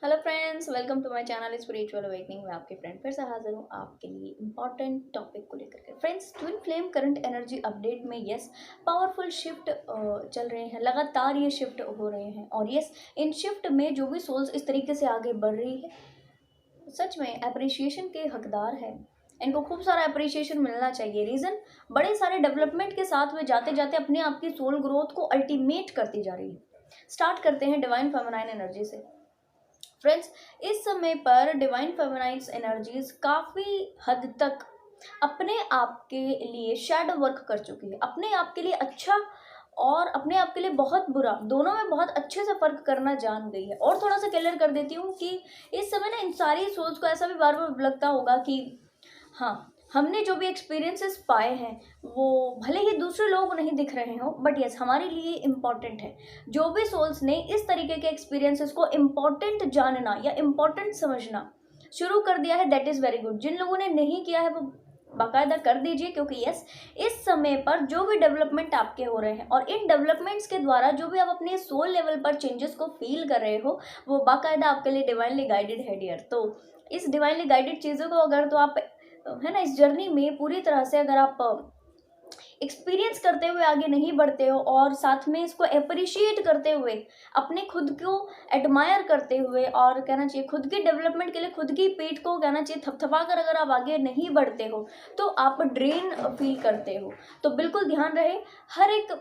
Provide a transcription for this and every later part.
Hello friends, welcome to my channel spiritual awakening. मैं आपके friend फिर से हाजिर हूँ आपके लिए इंपॉर्टेंट टॉपिक को लेकर के। Friends, twin flame current energy update में यस पावरफुल शिफ्ट चल रहे हैं, लगातार ये शिफ्ट हो रहे हैं। और यस, इन शिफ्ट में जो भी सोल्स इस तरीके से आगे बढ़ रही है, सच में अप्रिशिएशन के हकदार है। इनको खूब सारा अप्रिशिएशन मिलना चाहिए। रीज़न, बड़े सारे डेवलपमेंट के साथ में जाते जाते अपने आप की सोल ग्रोथ को अल्टीमेट करती जा रही है। स्टार्ट करते हैं डिवाइन फेमिनाइन एनर्जी से। फ्रेंड्स, इस समय पर डिवाइन फेमिनाइन्स एनर्जीज काफ़ी हद तक अपने आप के लिए शैडो वर्क कर चुकी है। अपने आप के लिए अच्छा और अपने आप के लिए बहुत बुरा, दोनों में बहुत अच्छे से फ़र्क करना जान गई है। और थोड़ा सा क्लियर कर देती हूँ कि इस समय ना इन सारी सोच को ऐसा भी बार बार लगता होगा कि हाँ, हमने जो भी एक्सपीरियंसेस पाए हैं वो भले ही दूसरे लोगों को नहीं दिख रहे हो, बट यस हमारे लिए इम्पॉर्टेंट है। जो भी सोल्स ने इस तरीके के एक्सपीरियंसेस को इम्पॉर्टेंट जानना या इम्पॉर्टेंट समझना शुरू कर दिया है, दैट इज़ वेरी गुड। जिन लोगों ने नहीं किया है वो बाकायदा कर दीजिए, क्योंकि यस इस समय पर जो भी डेवलपमेंट आपके हो रहे हैं और इन डेवलपमेंट्स के द्वारा जो भी आप अपने सोल लेवल पर चेंजेस को फील कर रहे हो वो बाकायदा आपके लिए डिवाइनली गाइडेड है डियर। तो इस डिवाइनली गाइडेड चीज़ों को अगर तो आप है ना, इस जर्नी में पूरी तरह से अगर आप एक्सपीरियंस करते हुए आगे नहीं बढ़ते हो और साथ में इसको अप्रिशिएट करते हुए, अपने खुद को एडमायर करते हुए और कहना चाहिए खुद की डेवलपमेंट के लिए खुद की पीठ को कहना चाहिए थपथपा कर अगर आप आगे नहीं बढ़ते हो तो आप ड्रेन फील करते हो। तो बिल्कुल ध्यान रहे, हर एक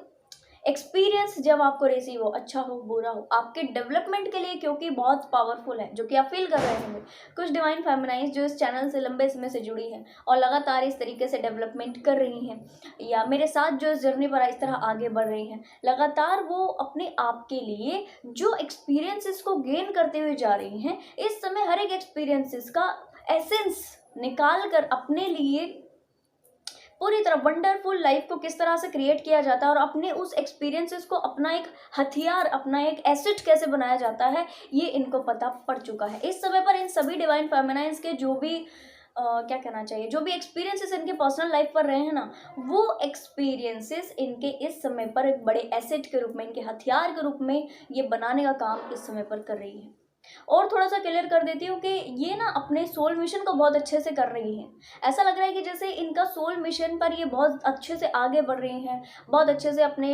एक्सपीरियंस जब आपको रिसीव हो, अच्छा हो बुरा हो, आपके डेवलपमेंट के लिए क्योंकि बहुत पावरफुल है, जो कि आप फील कर रहे होंगे। कुछ डिवाइन फेमिनाइन्स जो इस चैनल से लंबे समय से जुड़ी हैं और लगातार इस तरीके से डेवलपमेंट कर रही हैं, या मेरे साथ जो इस जर्नी पर इस तरह आगे बढ़ रही हैं, लगातार वो अपने आप के लिए जो एक्सपीरियंसेस को गेन करते हुए जा रही हैं, इस समय हर एक एक्सपीरियंसेस का एसेंस निकाल कर अपने लिए पूरी तरह वंडरफुल लाइफ को किस तरह से क्रिएट किया जाता है और अपने उस एक्सपीरियंसेस को अपना एक हथियार, अपना एक एसेट कैसे बनाया जाता है, ये इनको पता पड़ चुका है। इस समय पर इन सभी डिवाइन फेमिनाइन्स के जो भी क्या कहना चाहिए, जो भी एक्सपीरियंसेस इनके पर्सनल लाइफ पर रहे हैं ना, वो एक्सपीरियंसेस इनके इस समय पर एक बड़े एसेट के रूप में, इनके हथियार के रूप में ये बनाने का काम इस समय पर कर रही है। और थोड़ा सा क्लियर कर देती हूँ कि ये ना अपने सोल मिशन को बहुत अच्छे से कर रही हैं। ऐसा लग रहा है कि जैसे इनका सोल मिशन पर ये बहुत अच्छे से आगे बढ़ रही हैं, बहुत अच्छे से अपने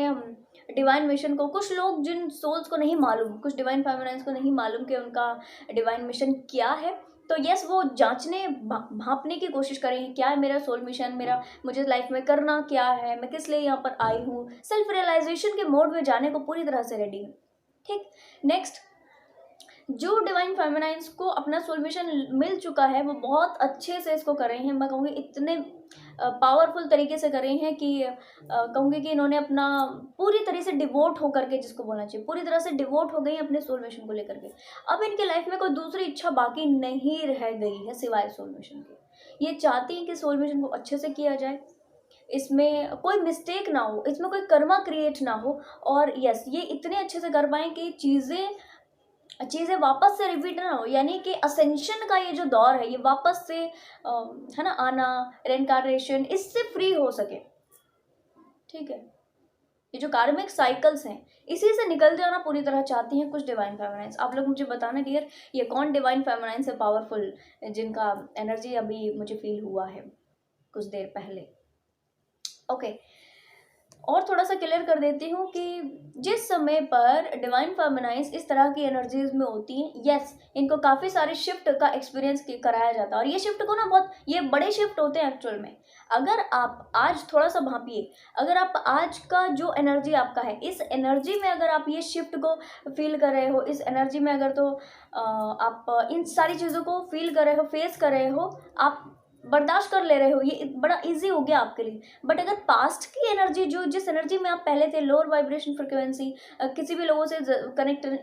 डिवाइन मिशन को। कुछ लोग जिन सोल्स को नहीं मालूम, कुछ डिवाइन फेमिनाइन्स को नहीं मालूम कि उनका डिवाइन मिशन क्या है, तो यस वो जांचने भांपने की कोशिश करें क्या है मेरा सोल मिशन, मेरा मुझे लाइफ में करना क्या है, मैं किस लिए यहाँ पर आई हूँ। सेल्फ रियलाइजेशन के मोड में जाने को पूरी तरह से रेडी है। ठीक, नेक्स्ट, जो डिवाइन फेमिनाइन्स को अपना सोल मिशन मिल चुका है वो बहुत अच्छे से इसको कर रहे हैं। मैं कहूँगी इतने पावरफुल तरीके से कर रही हैं कि कहूँगी कि इन्होंने अपना पूरी तरह से डिवोट होकर के, जिसको बोलना चाहिए पूरी तरह से डिवोट हो गई अपने सोल मिशन को लेकर के। अब इनकी लाइफ में कोई दूसरी इच्छा बाकी नहीं रह गई है सिवाय सोल मिशन के। ये चाहती हैं कि सोल मिशन को अच्छे से किया जाए, इसमें कोई मिस्टेक ना हो, इसमें कोई कर्मा क्रिएट ना हो, और यस ये इतने अच्छे से कर पाएँ कि चीज़ें वापस से रिपीट ना हो। यानी कि असेंशन का ये जो दौर है, ये वापस से है ना आना, रेनकार्नेशन, इससे फ्री हो सके। ठीक है, ये जो कार्मिक साइकिल्स हैं इसी से निकल जाना पूरी तरह चाहती हैं कुछ डिवाइन फेमिनाइन्स। आप लोग मुझे बताना डियर, ये कौन डिवाइन फेमिनाइन्स है पावरफुल, जिनका एनर्जी अभी मुझे फील हुआ है कुछ देर पहले। ओके, और थोड़ा सा क्लियर कर देती हूँ कि जिस समय पर डिवाइन फेमिनाइन्स इस तरह की एनर्जीज में होती हैं, यस इनको काफ़ी सारे शिफ्ट का एक्सपीरियंस कराया जाता है। और ये शिफ्ट को ना बहुत, ये बड़े शिफ्ट होते हैं एक्चुअल में। अगर आप आज थोड़ा सा भांपिए, अगर आप आज का जो एनर्जी आपका है, इस एनर्जी में अगर आप ये शिफ्ट को फील कर रहे हो, इस एनर्जी में अगर तो आप इन सारी चीज़ों को फील कर रहे हो, फेस कर रहे हो, आप बर्दाश्त कर ले रहे हो, ये बड़ा इजी हो गया आपके लिए। बट अगर पास्ट की एनर्जी, जो जिस एनर्जी में आप पहले थे, लोअर वाइब्रेशन फ्रिक्वेंसी, किसी भी लोगों से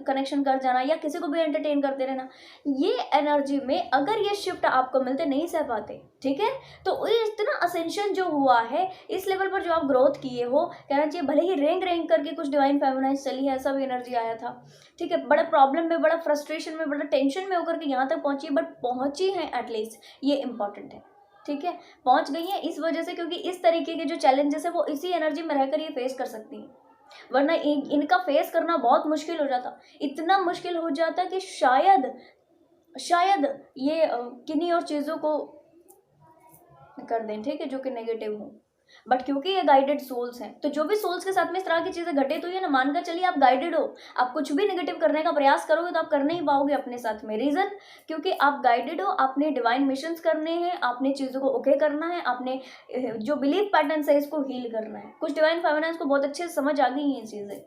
कनेक्शन कर जाना या किसी को भी एंटरटेन करते रहना, ये एनर्जी में अगर ये शिफ्ट आपको मिलते, नहीं सह पाते, ठीक है, तो इतना असेंशन जो हुआ है, इस लेवल पर जो आप ग्रोथ किए हो, कहना चाहिए भले ही रेंग रेंग करके कुछ डिवाइन फेमिनाइन्स चली है, ऐसा भी एनर्जी आया था, ठीक है, बड़ा प्रॉब्लम में, बड़ा फ्रस्ट्रेशन में, बड़ा टेंशन में होकर के यहाँ तक पहुंची, बट पहुंची है एटलीस्ट, ये इंपॉर्टेंट है। ठीक है, पहुंच गई है इस वजह से क्योंकि इस तरीके के जो चैलेंजेस है वो इसी एनर्जी में रहकर ये फेस कर सकती हैं, वरना इनका फेस करना बहुत मुश्किल हो जाता, इतना मुश्किल हो जाता कि शायद शायद ये किन्हीं और चीज़ों को कर दें, ठीक है, जो कि नेगेटिव हो। बट क्योंकि ये गाइडेड सोल्स हैं, तो जो भी सोल्स के साथ में इस तरह की चीज़ें घटित हुई है ना, मानकर चलिए आप गाइडेड हो, आप कुछ भी नेगेटिव करने का प्रयास करोगे तो आप कर नहीं पाओगे अपने साथ में। रीज़न, क्योंकि आप गाइडेड हो, आपने डिवाइन मिशंस करने हैं, आपने चीज़ों को ओके करना है, आपने जो बिलीफ पैटर्न है इसको हील करना है। कुछ डिवाइन फेमिनाइन्स को बहुत अच्छे से समझ आ गई ये चीज़ें।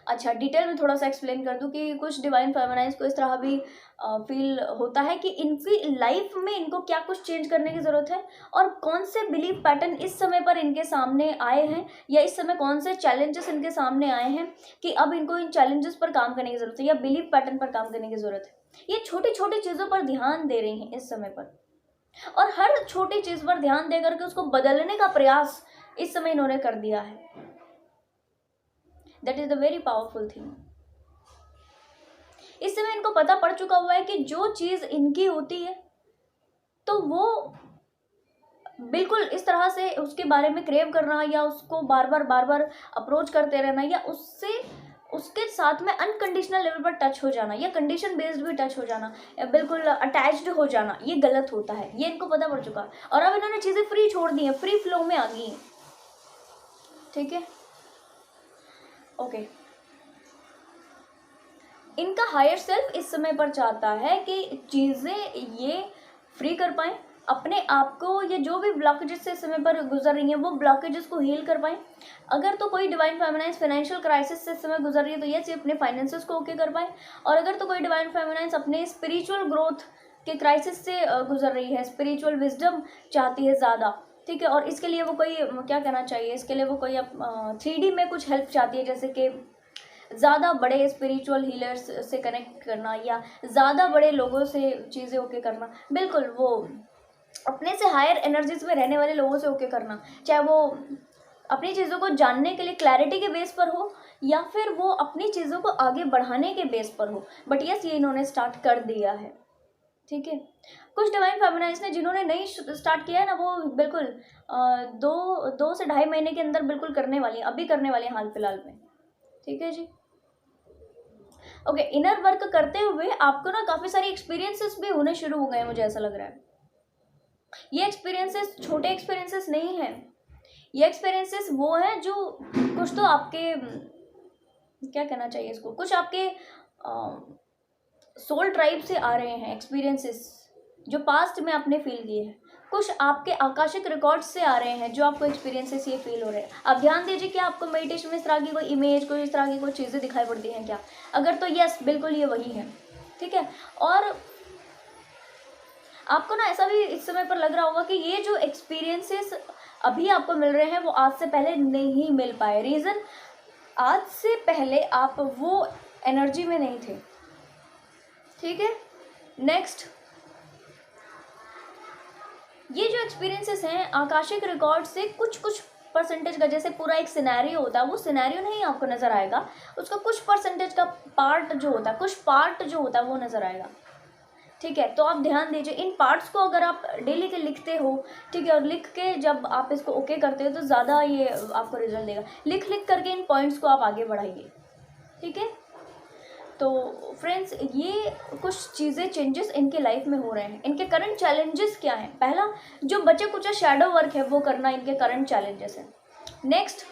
अच्छा, डिटेल में थोड़ा सा एक्सप्लेन कर दूं कि कुछ डिवाइन फेमिनाइन्स को इस तरह भी फील होता है कि इनकी लाइफ में इनको क्या कुछ चेंज करने की ज़रूरत है, और कौन से बिलीफ पैटर्न इस समय पर इनके सामने आए हैं, या इस समय कौन से चैलेंजेस इनके सामने आए हैं कि अब इनको इन चैलेंजेस पर काम करने की ज़रूरत है, या बिलीफ पैटर्न पर काम करने की ज़रूरत है। ये छोटी छोटी चीज़ों पर ध्यान दे रही हैं इस समय पर, और हर छोटी चीज़ पर ध्यान दे करके उसको बदलने का प्रयास इस समय इन्होंने कर दिया है। That is the very powerful thing. इस समय इनको पता पड़ चुका हुआ है कि जो चीज इनकी होती है तो वो बिल्कुल इस तरह से उसके बारे में क्रेव करना, या उसको बार बार अप्रोच करते रहना, या उससे उसके साथ में अनकंडीशनल लेवल पर टच हो जाना, या कंडीशन बेस्ड भी टच हो जाना, या बिल्कुल अटैच्ड हो जाना, ये गलत होता है। ये इनको पता पड़ चुका है, और अब इन्होंने चीजें फ्री छोड़ दी हैं, फ्री फ्लो में आ गई हैं। ठीक है, ओके। इनका हायर सेल्फ इस समय पर चाहता है कि चीज़ें ये फ्री कर पाएँ अपने आप को, ये जो भी ब्लॉकेजेस से इस समय पर गुजर रही हैं वो ब्लॉकेजेस को हील कर पाएँ। अगर तो कोई डिवाइन फेमिनाइन्स फाइनेंशियल क्राइसिस से इस समय गुजर रही है तो ये चाहिए अपने फाइनेंसेस को ओके कर पाए, और अगर तो कोई डिवाइन फेमिनाइन्स अपने स्पिरिचुअल ग्रोथ के क्राइसिस से गुजर रही है, स्पिरिचुअल विजडम चाहती है ज़्यादा, ठीक है, और इसके लिए वो कोई क्या कहना चाहिए, इसके लिए वो कोई 3D में कुछ हेल्प चाहती है, जैसे कि ज़्यादा बड़े स्पिरिचुअल हीलर्स से कनेक्ट करना, या ज़्यादा बड़े लोगों से चीज़ें ओके करना, बिल्कुल वो अपने से हायर एनर्जीज में रहने वाले लोगों से ओके करना, चाहे वो अपनी चीज़ों को जानने के लिए क्लैरिटी के बेस पर हो, या फिर वो अपनी चीज़ों को आगे बढ़ाने के बेस पर हो। बट यस, ये इन्होंने स्टार्ट कर दिया है। ठीक है, कुछ डिवाइन फेमिनाइन्स ने जिन्होंने नहीं स्टार्ट किया है ना, वो बिल्कुल 2 से 2.5 महीने के अंदर बिल्कुल करने वाली हैं, अभी करने वाली हैं हाल फिलहाल में। ठीक है जी, ओके। इनर वर्क करते हुए आपको ना काफ़ी सारे एक्सपीरियंसेस भी होने शुरू हो गए हैं, मुझे ऐसा लग रहा है। ये एक्सपीरियंसेस छोटे एक्सपीरियंसेस नहीं हैं, ये एक्सपीरियंसेस वो हैं जो कुछ तो आपके क्या कहना चाहिए इसको, कुछ आपके सोल ट्राइब से आ रहे हैं एक्सपीरियंसेस, जो पास्ट में आपने फील किए हैं। कुछ आपके आकाशिक रिकॉर्ड्स से आ रहे हैं जो आपको एक्सपीरियंसेस ये फील हो रहे हैं। आप ध्यान दीजिए कि आपको मेडिटेशन में इस तरह की कोई इमेज, कोई इस तरह की कोई चीज़ें दिखाई पड़ती हैं क्या? अगर तो यस, बिल्कुल ये वही है। ठीक है, और आपको ना ऐसा भी इस समय पर लग रहा होगा कि ये जो एक्सपीरियंसेस अभी आपको मिल रहे हैं वो आज से पहले नहीं मिल पाए। रीज़न, आज से पहले आप वो एनर्जी में नहीं थे। ठीक है, नेक्स्ट, ये जो एक्सपीरियंसेस हैं आकाशिक रिकॉर्ड से कुछ कुछ परसेंटेज का, जैसे पूरा एक सिनेरियो होता है, वो सिनेरियो नहीं आपको नज़र आएगा, उसका कुछ परसेंटेज का पार्ट जो होता है, कुछ पार्ट जो होता है वो नज़र आएगा। ठीक है, तो आप ध्यान दीजिए, इन पार्ट्स को अगर आप डेली के लिखते हो, ठीक है, और लिख के जब आप इसको ओके करते हो तो ज़्यादा ये आपको रिजल्ट देगा। लिख लिख करके इन पॉइंट्स को आप आगे बढ़ाइए। ठीक है, तो फ्रेंड्स, ये कुछ चीज़ें चेंजेस इनके लाइफ में हो रहे हैं। इनके करंट चैलेंजेस क्या हैं? पहला, जो बचे कुछ शैडो वर्क है वो करना इनके करंट चैलेंजेस हैं। नेक्स्ट,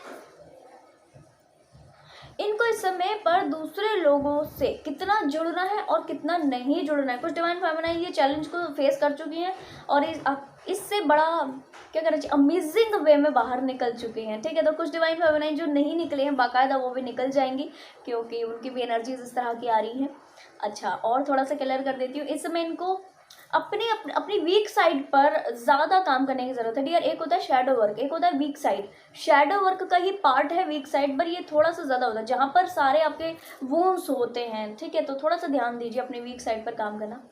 इनको इस समय पर दूसरे लोगों से कितना जुड़ना है और कितना नहीं जुड़ना है। कुछ डिवाइन फेमिनाइन ये चैलेंज को फेस कर चुकी हैं और इससे बड़ा क्या करना चाहिए, अमेजिंग वे में बाहर निकल चुके हैं। ठीक है, तो कुछ डिवाइन फेमिनाइन जो नहीं निकले हैं बाकायदा वो भी निकल जाएंगी, क्योंकि उनकी भी एनर्जीज इस तरह की आ रही हैं। अच्छा, और थोड़ा सा क्लियर कर देती हूँ, इस समय इनको अपनी वीक साइड पर ज़्यादा काम करने की ज़रूरत है डियर। एक होता है शैडो वर्क, एक होता है वीक साइड। शैडो वर्क का ही पार्ट है वीक साइड, पर ये थोड़ा सा ज़्यादा होता है, जहाँ पर सारे आपके वूंड्स होते हैं। ठीक है, तो थोड़ा सा ध्यान दीजिए अपनी वीक साइड पर काम करना।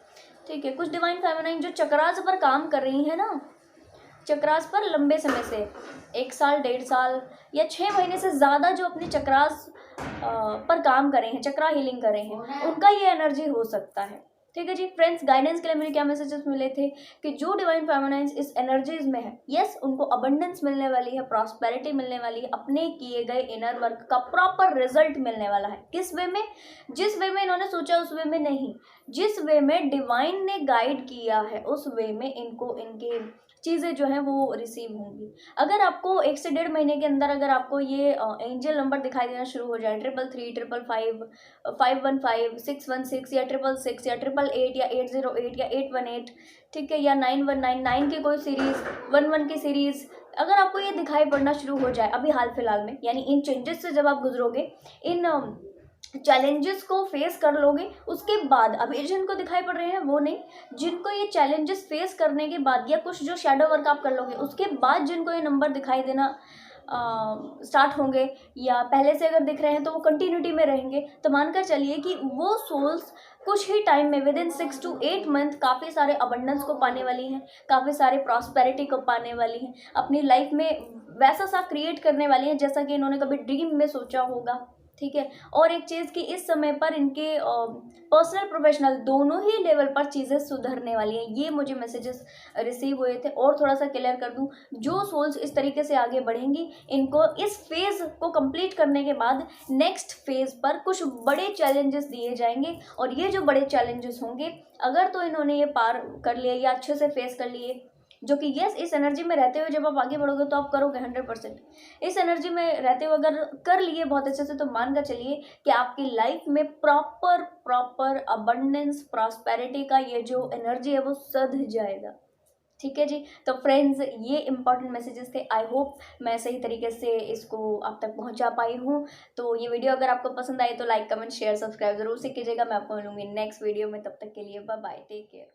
ठीक है, कुछ डिवाइन फेमिनाइन जो चक्रास पर काम कर रही है ना, चक्रास पर लंबे समय से 1 साल, 1.5 साल या 6 महीने से ज़्यादा जो अपने चक्रास पर काम कर रहे हैं, चक्रा हीलिंग कर रहे हैं, उनका ये एनर्जी हो सकता है। ठीक है जी फ्रेंड्स, गाइडेंस के लिए मुझे क्या मैसेजेस मिले थे कि जो डिवाइन फेमिनाइंस इस एनर्जीज में है, यस उनको अबंडेंस मिलने वाली है, प्रॉस्पेरिटी मिलने वाली है, अपने किए गए इनर वर्क का प्रॉपर रिजल्ट मिलने वाला है। किस वे में? जिस वे में इन्होंने सोचा उस वे में नहीं, जिस वे में डिवाइन ने गाइड किया है उस वे में इनको इनके चीज़ें जो हैं वो रिसीव होंगी। अगर आपको 1 से 1.5 महीने के अंदर अगर आपको ये एंजल नंबर दिखाई देना शुरू हो जाए 333, 555, 515, 616 या 666 या 888 या 808 या 818, ठीक है, या 9199 की कोई सीरीज़, 11 की सीरीज़, अगर आपको ये दिखाई पड़ना शुरू हो जाए अभी हाल फिलहाल में, यानी इन चेंजेस से जब आप गुजरोगे, इन चैलेंजेस को फेस कर लोगे, उसके बाद अभी जिनको दिखाई पड़ रहे हैं वो नहीं, जिनको ये चैलेंजेस फेस करने के बाद या कुछ जो शैडो वर्क आप कर लोगे उसके बाद जिनको ये नंबर दिखाई देना स्टार्ट होंगे, या पहले से अगर दिख रहे हैं तो वो कंटिन्यूटी में रहेंगे, तो मानकर चलिए कि वो सोल्स कुछ ही टाइम में विद इन 6 to 8 मंथ काफ़ी सारे अबंडेंस को पाने वाली हैं, काफ़ी सारे प्रॉस्पेरिटी को पाने वाली हैं, अपनी लाइफ में वैसा सा क्रिएट करने वाली हैं जैसा कि इन्होंने कभी ड्रीम में सोचा होगा। ठीक है, और एक चीज़ कि इस समय पर इनके पर्सनल प्रोफेशनल दोनों ही लेवल पर चीज़ें सुधरने वाली हैं, ये मुझे मैसेजेस रिसीव हुए थे। और थोड़ा सा क्लियर कर दूं, जो सोल्स इस तरीके से आगे बढ़ेंगी इनको इस फेज़ को कंप्लीट करने के बाद नेक्स्ट फेज़ पर कुछ बड़े चैलेंजेस दिए जाएंगे, और ये जो बड़े चैलेंजेस होंगे अगर तो इन्होंने ये पार कर लिया या अच्छे से फेस कर लिए, जो कि यस इस एनर्जी में रहते हुए जब आप आगे बढ़ोगे तो आप करोगे 100%। इस एनर्जी में रहते हुए अगर कर लिए बहुत अच्छे से तो मान कर चलिए कि आपकी लाइफ में प्रॉपर प्रॉपर अबंडेंस प्रॉस्पेरिटी का ये जो एनर्जी है वो सध जाएगा। ठीक है जी, तो फ्रेंड्स ये इंपॉर्टेंट मैसेजेस थे। आई होप मैं सही तरीके से इसको आप तक पहुंचा पाई हूँ। तो ये वीडियो अगर आपको पसंद आई तो लाइक कमेंट शेयर सब्सक्राइब जरूर से कीजिएगा। मैं आपको मिलूंगी नेक्स्ट वीडियो में, तब तक के लिए बाय बाय, टेक केयर।